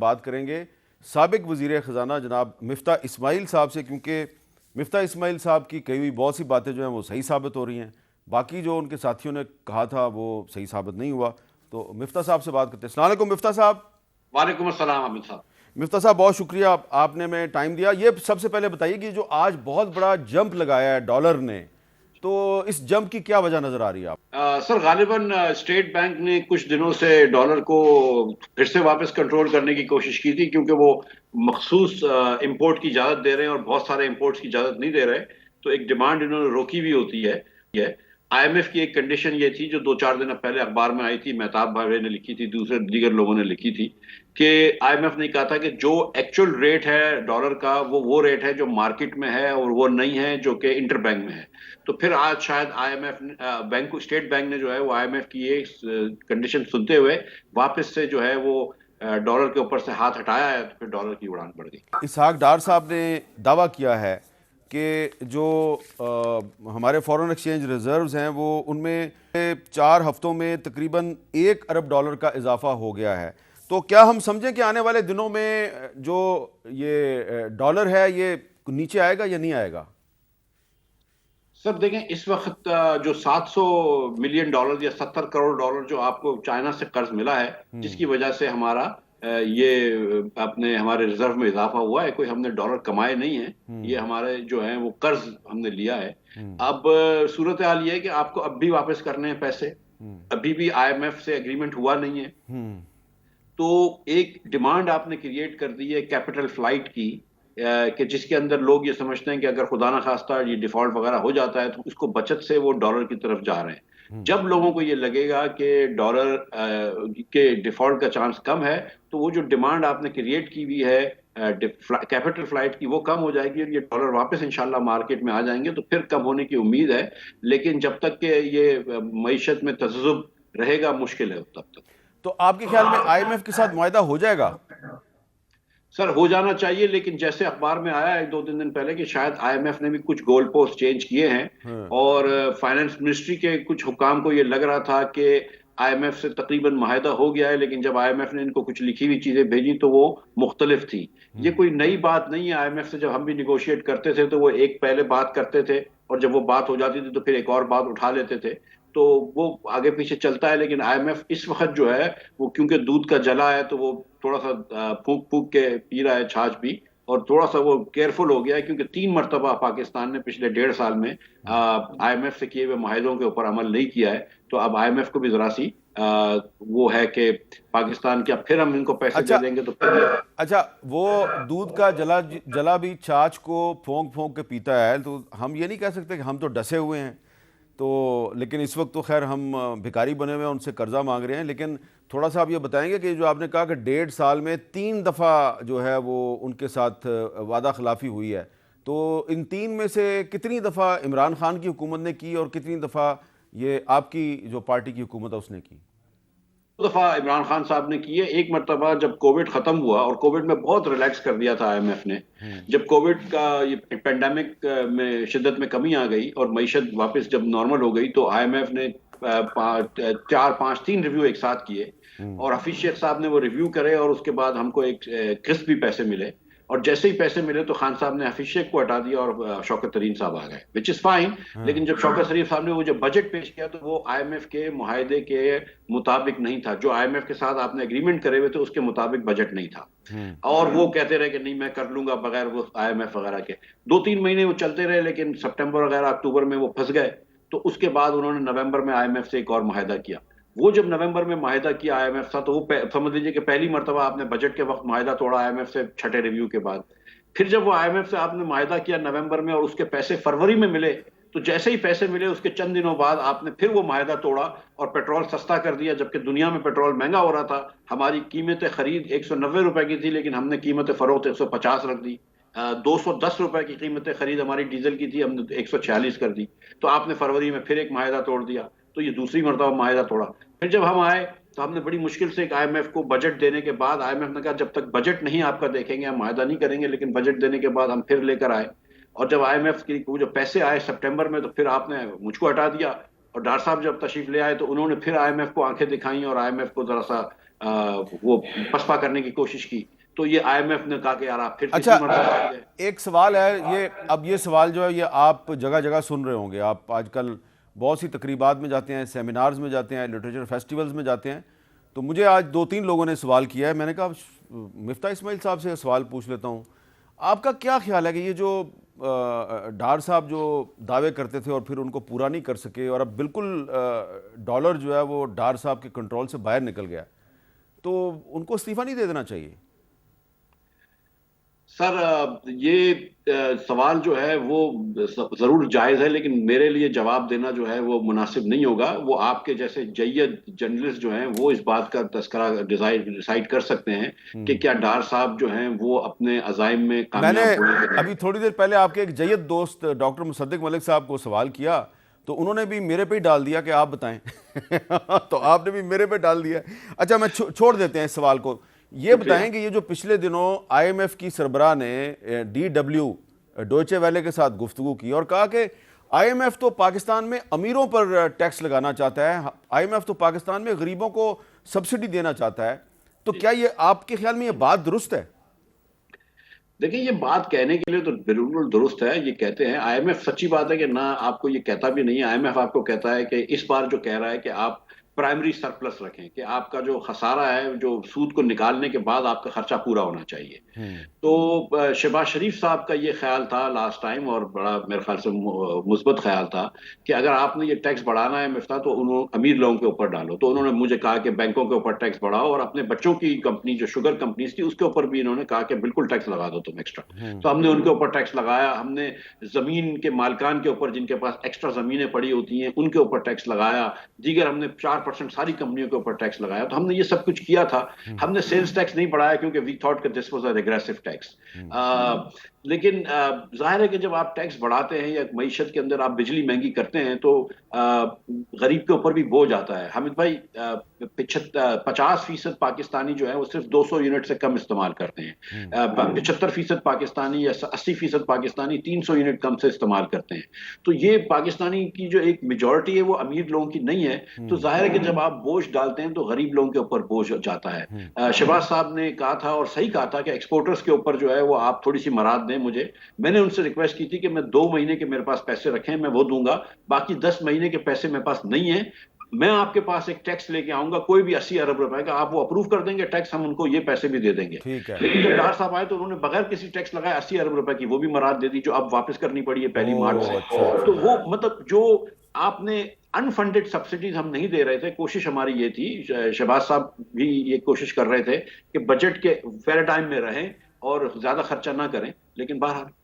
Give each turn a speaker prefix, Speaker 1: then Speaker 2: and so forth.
Speaker 1: بات کریں گے سابق وزیر خزانہ جناب مفتاح اسماعیل صاحب سے، کیونکہ مفتاح اسماعیل صاحب کی کئی ہوئی بہت سی باتیں جو ہیں وہ صحیح ثابت ہو رہی ہیں، باقی جو ان کے ساتھیوں نے کہا تھا وہ صحیح ثابت نہیں ہوا. تو مفتاح صاحب سے بات کرتے ہیں. السلام علیکم مفتاح صاحب.
Speaker 2: وعلیکم السلام عامر صاحب.
Speaker 1: مفتاح صاحب بہت شکریہ آپ نے میں ٹائم دیا. یہ سب سے پہلے بتائیے کہ جو آج بہت بڑا جمپ لگایا ہے ڈالر نے، تو اس جمپ کی کیا وجہ نظر آ رہی ہے آپ؟
Speaker 2: سر غالباً اسٹیٹ بینک نے کچھ دنوں سے ڈالر کو پھر سے واپس کنٹرول کرنے کی کوشش کی تھی، کیونکہ وہ مخصوص امپورٹ کی اجازت دے رہے ہیں اور بہت سارے امپورٹس کی اجازت نہیں دے رہے. تو ایک ڈیمانڈ انہوں نے روکی بھی ہوتی ہے. آئی ایم ایف کی ایک کنڈیشن یہ تھی جو 2-4 دن پہلے اخبار میں آئی تھی، مہتاب بھائی نے لکھی تھی، دیگر لوگوں نے لکھی تھی، کہ آئی ایم ایف نے کہا تھا کہ جو ایکچوئل ریٹ ہے ڈالر کا وہ ریٹ ہے جو مارکیٹ میں ہے اور وہ نہیں ہے جو کہ انٹر بینک میں ہے. تو پھر آج شاید I M F state bank نے جو ہے وہ آئی ایم ایف کی یہ کنڈیشن سنتے ہوئے واپس سے جو ہے وہ ڈالر کے اوپر سے ہاتھ ہٹایا ہے. تو پھر ڈالر کی اڑان بڑھ گئی.
Speaker 1: اسحاق ڈار صاحب نے دعویٰ کیا ہے کہ جو ہمارے فورن ایکسچینج ریزروز ہیں وہ ان میں 4 ہفتوں میں تقریباً $1 ارب کا اضافہ ہو گیا ہے. تو کیا ہم سمجھیں کہ آنے والے دنوں میں جو یہ ڈالر ہے یہ نیچے آئے گا یا نہیں آئے گا؟
Speaker 2: سر دیکھیں، اس وقت جو $700 ملین یا $70 کروڑ جو آپ کو چائنا سے قرض ملا ہے، جس کی وجہ سے ہمارا یہ ہمارے ریزرو میں اضافہ ہوا ہے، کوئی ہم نے ڈالر کمائے نہیں ہیں، یہ ہمارے جو ہیں وہ قرض ہم نے لیا ہے. اب صورتحال یہ ہے کہ آپ کو اب بھی واپس کرنے ہیں پیسے، ابھی بھی آئی ایم ایف سے ایگریمنٹ ہوا نہیں ہے. تو ایک ڈیمانڈ آپ نے کریٹ کر دی ہے کیپٹل فلائٹ کی، کہ جس کے اندر لوگ یہ سمجھتے ہیں کہ اگر خدا نہ خواستہ یہ ڈیفالٹ وغیرہ ہو جاتا ہے تو اس کو بچت سے وہ ڈالر کی طرف جا رہے ہیں. جب لوگوں کو یہ لگے گا کہ ڈالر کے ڈیفالٹ کا چانس کم ہے، تو وہ جو ڈیمانڈ آپ نے کریٹ کی ہوئی ہے کیپٹل فلائٹ کی وہ کم ہو جائے گی اور یہ ڈالر واپس انشاءاللہ مارکیٹ میں آ جائیں گے. تو پھر کم ہونے کی امید ہے، لیکن جب تک کہ یہ معیشت میں تذبذب رہے گا مشکل ہے تب تک.
Speaker 1: تو آپ کے خیال میں آئی ایم ایف کے ساتھ معاہدہ ہو جائے گا؟
Speaker 2: سر ہو جانا چاہیے، لیکن جیسے اخبار میں آیا 1-2 دن پہلے کہ شاید آئی ایم ایف نے بھی کچھ گول پوسٹ چینج کیے ہیں، اور فائنانس منسٹری کے کچھ حکام کو یہ لگ رہا تھا کہ آئی ایم ایف سے تقریباً معاہدہ ہو گیا ہے، لیکن جب آئی ایم ایف نے ان کو کچھ لکھی ہوئی چیزیں بھیجی تو وہ مختلف تھی. یہ کوئی نئی بات نہیں ہے. آئی ایم ایف سے جب ہم بھی نیگوشیٹ کرتے تھے تو وہ ایک پہلے بات کرتے تھے، اور جب وہ بات ہو جاتی تھی تو پھر ایک اور بات اٹھا لیتے تھے. تو وہ آگے پیچھے چلتا ہے. لیکن آئی ایم ایف اس وقت جو ہے وہ کیونکہ دودھ کا جلا ہے تو وہ تھوڑا سا پھونک پھونک کے پی رہا ہے چھاچھ بھی، اور تھوڑا سا وہ کیئرفل ہو گیا ہے، کیونکہ 3 مرتبہ پاکستان نے پچھلے 1.5 سال میں آئی ایم ایف سے کیے ہوئے معاہدوں کے اوپر عمل نہیں کیا ہے. تو اب آئی ایم ایف کو بھی ذرا سی وہ ہے کہ پاکستان کیا پھر ہم ان کو پیسے دے دیں گے تو پھر.
Speaker 1: اچھا، وہ دودھ کا جلا بھی چھاچھ کو پھونک پھونک کے پیتا ہے، تو ہم یہ نہیں کہہ سکتے کہ ہم تو ڈسے ہوئے ہیں. تو لیکن اس وقت تو خیر ہم بھکاری بنے ہوئے ہیں، ان سے قرضہ مانگ رہے ہیں. لیکن تھوڑا سا آپ یہ بتائیں گے کہ جو آپ نے کہا کہ 1.5 سال میں 3 دفعہ جو ہے وہ ان کے ساتھ وعدہ خلافی ہوئی ہے، تو ان 3 میں سے کتنی دفعہ عمران خان کی حکومت نے کی اور کتنی دفعہ یہ آپ کی جو پارٹی کی حکومت ہے اس نے کی؟
Speaker 2: 2 دفعہ عمران خان صاحب نے کی ہے. ایک مرتبہ جب کووڈ ختم ہوا، اور کووڈ میں بہت ریلیکس کر دیا تھا آئی ایم ایف نے، جب کووڈ کا یہ پینڈیمک میں شدت میں کمی آ گئی اور معیشت واپس جب نارمل ہو گئی، تو آئی ایم ایف نے 3 ریویو ایک ساتھ کیے، اور حفیظ شیخ صاحب نے وہ ریویو کرے، اور اس کے بعد ہم کو ایک قسط بھی پیسے ملے. اور جیسے ہی پیسے ملے تو خان صاحب نے حفیظ شیخ کو ہٹا دیا اور شوکت ترین صاحب آ گئے، وچ از فائن. لیکن جب شوکت ترین صاحب نے وہ جب بجٹ پیش کیا تو وہ آئی ایم ایف کے معاہدے کے مطابق نہیں تھا. جو آئی ایم ایف کے ساتھ آپ نے اگریمنٹ کرے ہوئے تھے اس کے مطابق بجٹ نہیں تھا، اور وہ کہتے رہے کہ نہیں میں کر لوں گا بغیر وہ آئی ایم ایف وغیرہ کے. 2-3 مہینے وہ چلتے رہے، لیکن سپٹمبر وغیرہ اکتوبر میں وہ پھنس گئے. تو اس کے بعد انہوں نے نومبر میں آئی ایم ایف سے ایک اور معاہدہ کیا. وہ جب نومبر میں معاہدہ کیا آئی ایم ایف تھا، تو وہ سمجھ لیجیے کہ پہلی مرتبہ آپ نے بجٹ کے وقت معاہدہ توڑا آئی ایم ایف سے 6ٹھے ریویو کے بعد. پھر جب وہ آئی ایم ایف سے آپ نے معاہدہ کیا نومبر میں اور اس کے پیسے فروری میں ملے، تو جیسے ہی پیسے ملے اس کے چند دنوں بعد آپ نے پھر وہ معاہدہ توڑا اور پیٹرول سستا کر دیا، جبکہ دنیا میں پیٹرول مہنگا ہو رہا تھا. ہماری قیمت خرید 190 روپے کی تھی، لیکن ہم نے قیمت فروخت 150 رکھ دی. 210 روپے کی قیمت خرید ہماری ڈیزل کی تھی، ہم نے 146 کر دی. تو آپ نے فروری میں پھر ایک معاہدہ توڑ دیا. تو یہ دوسری مرتبہ معاہدہ توڑا. پھر جب ہم آئے تو ہم نے بڑی مشکل سے ایک آئی ایم ایف کو بجٹ دینے کے بعد، آئی ایم ایف نے کہا جب تک بجٹ نہیں آپ کا دیکھیں گے ہم معاہدہ نہیں کریں گے. لیکن بجٹ دینے کے بعد ہم پھر لے کر آئے، اور جب آئی ایم ایف کی جو پیسے آئے سپٹمبر میں تو پھر آپ نے مجھ کو ہٹا دیا. اور ڈار صاحب جب تشریف لے آئے تو انہوں نے پھر آئی ایم ایف کو آنکھیں دکھائیں اور آئی ایم ایف کو ذرا سا وہ پسپا کرنے کی کوشش کی تو یہ IMF نے کہا کہ یار آپ پھر
Speaker 1: اچھا،
Speaker 2: تیسری مرتبہ آ گئے۔
Speaker 1: ایک سوال ہے، یہ سوال جو ہے یہ آپ جگہ جگہ سن رہے ہوں گے، آپ آج کل بہت سی تقریبات میں جاتے ہیں، سیمینارز میں جاتے ہیں، لٹریچر فیسٹیولز میں جاتے ہیں، تو مجھے آج 2-3 لوگوں نے سوال کیا ہے، میں نے کہا مفتاح اسماعیل صاحب سے سوال پوچھ لیتا ہوں، آپ کا کیا خیال ہے کہ یہ جو ڈار صاحب جو دعوے کرتے تھے اور پھر ان کو پورا نہیں کر سکے اور اب بالکل ڈالر جو ہے وہ ڈار صاحب کے کنٹرول سے باہر نکل گیا، تو ان کو استعفیٰ نہیں دے دینا چاہیے؟
Speaker 2: سر یہ سوال جو ہے وہ ضرور جائز ہے، لیکن میرے لیے جواب دینا جو ہے وہ مناسب نہیں ہوگا۔ وہ آپ کے جیسے جید جرنلسٹ جو ہیں وہ اس بات کا تذکرہ ڈیسائیڈ کر سکتے ہیں کہ کیا ڈار صاحب جو ہیں وہ اپنے عزائم میں
Speaker 1: میں نے
Speaker 2: کامیاب ہونے کے
Speaker 1: ابھی تھوڑی دیر پہلے آپ کے ایک جید دوست ڈاکٹر مصدق ملک صاحب کو سوال کیا تو انہوں نے بھی میرے پہ ہی ڈال دیا کہ آپ بتائیں تو آپ نے بھی میرے پہ ڈال دیا۔ اچھا، میں چھوڑ دیتے ہیں اس سوال کو، یہ بتائیں کہ یہ جو پچھلے دنوں IMF کی سربراہ نے DW ڈوئچے ویلے کے ساتھ گفتگو کی اور کہا کہ IMF تو پاکستان میں امیروں پر ٹیکس لگانا چاہتا ہے، IMF تو پاکستان میں غریبوں کو سبسڈی دینا چاہتا ہے، تو کیا یہ آپ کے خیال میں یہ بات درست ہے؟
Speaker 2: دیکھیں یہ بات کہنے کے لیے تو بالکل درست ہے، یہ کہتے ہیں IMF، سچی بات ہے کہ نہ آپ کو یہ کہتا بھی نہیں ہے۔ IMF آپ کو کہتا ہے کہ اس بار جو کہہ رہا ہے کہ آپ پرائمری سرپلس رکھیں، کہ آپ کا جو خسارہ ہے جو سود کو نکالنے کے بعد آپ کا خرچہ پورا ہونا چاہیے۔ تو شہباز شریف صاحب کا یہ خیال تھا لاسٹ ٹائم، اور بڑا میرے خیال سے مثبت خیال تھا کہ اگر آپ نے یہ ٹیکس بڑھانا ہے مفتاح تو امیر لوگوں کے اوپر ڈالو۔ تو انہوں نے مجھے کہا کہ بینکوں کے اوپر ٹیکس بڑھاؤ، اور اپنے بچوں کی کمپنی جو شوگر کمپنیز تھی اس کے اوپر بھی انہوں نے کہا کہ بالکل ٹیکس لگا دو تم ایکسٹرا۔ تو ہم نے ان کے اوپر ٹیکس لگایا، ہم نے زمین کے مالکان کے اوپر جن کے پاس ایکسٹرا زمینیں پڑی ہوتی ہیں ان کے اوپر ٹیکس لگایا، دیگر ہم نے 4% ساری کمپنیوں کے اوپر ٹیکس لگایا۔ تو ہم نے یہ سب کچھ کیا تھا۔ ہم نے سیلز ٹیکس نہیں بڑھایا کیونکہ وی تھاٹ کہ this was a regressive tax. لیکن ظاہر ہے کہ جب آپ ٹیکس بڑھاتے ہیں یا معیشت کے اندر آپ بجلی مہنگی کرتے ہیں تو غریب کے اوپر بھی بوجھ آتا ہے۔ حامد بھائی 50% پاکستانی جو ہے وہ صرف 200 یونٹ سے کم استعمال کرتے ہیں، 75% پاکستانی یا 80% پاکستانی 300 یونٹ کم سے استعمال کرتے ہیں۔ تو یہ پاکستانی کی جو ایک میجورٹی ہے وہ امیر لوگوں کی نہیں ہے، تو ظاہر ہے کہ جب آپ بوجھ ڈالتے ہیں تو غریب لوگوں کے اوپر بوجھ جاتا ہے۔ شہباز صاحب نے کہا تھا اور صحیح کہا تھا کہ ایکسپورٹرز کے اوپر جو ہے وہ آپ تھوڑی سی مراد دیں مجھے۔ میں نے ان سے ریکویسٹ کی تھی کہ میں 2 مہینے کے میرے پاس پیسے رکھیں، میں وہ دوں گا، باقی 10 مہینے کے پیسے میرے پاس نہیں ہیں۔ میں آپ کے پاس ایک ٹیکس لے کے آؤں گا، کوئی بھی 80 ارب روپے کا، آپ وہ اپروو کر دیں گے ٹیکس، ہم ان کو یہ پیسے بھی دے دیں گے۔
Speaker 1: ٹھیک ہے۔
Speaker 2: لیکن جب ڈار صاحب آئے تو انہوں نے بغیر کسی ٹیکس لگائے 80 ارب روپے کی وہ بھی مراد دے دی جو اب واپس کرنی پڑی ہے 1 مارچ سے۔ تو وہ مطلب جو آپ نے انفنڈڈ سبسڈیز ہم نہیں دے رہے تھے، کوشش ہماری یہ تھی، شہباز صاحب بھی یہ کوشش کر رہے تھے کہ بجٹ کے پیراڈائم میں رہیں اور زیادہ خرچہ نہ کریں، لیکن بہرحال